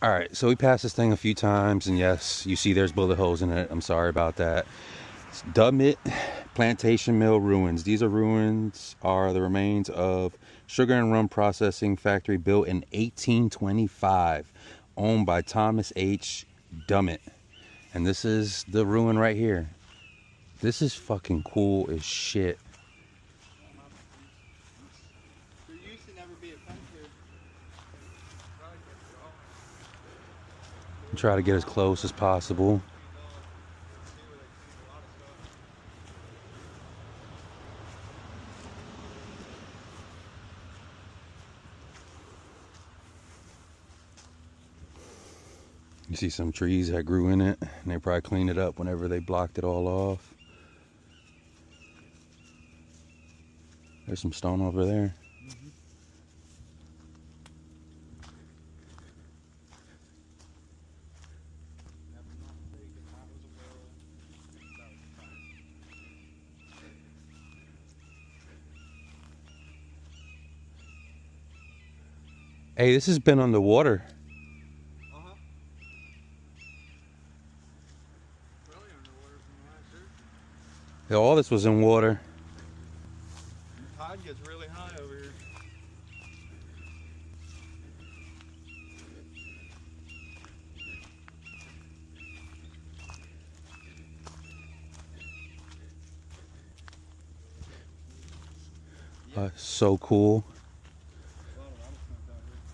All right, so we passed this thing a few times, and yes, you see there's bullet holes in it. I'm sorry about that. It's Dummit Plantation Mill ruins. These are the remains of sugar and rum processing factory built in 1825, owned by Thomas H. Dummit. And this is the ruin right here. This is fucking cool as shit. There used to never be a fence here. Try to get as close as possible. You see some trees that grew in it, and they probably cleaned it up whenever they blocked it all off. There's some stone over there. Hey, this has been underwater. Really underwater from the last year. All this was in water. The tide gets really high over here. So cool.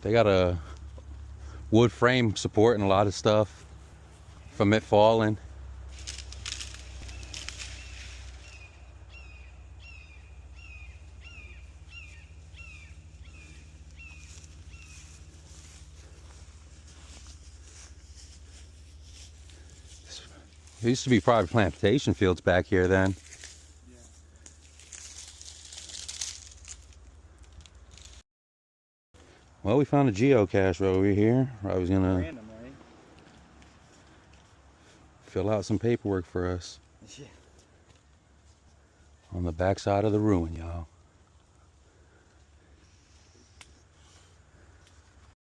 They got a wood frame supporting a lot of stuff from it falling. There used to be probably plantation fields back here then. Yeah. Well, we found a geocache over here. I was gonna Random, right? fill out some paperwork for us Yeah. on the back side of the ruin, y'all.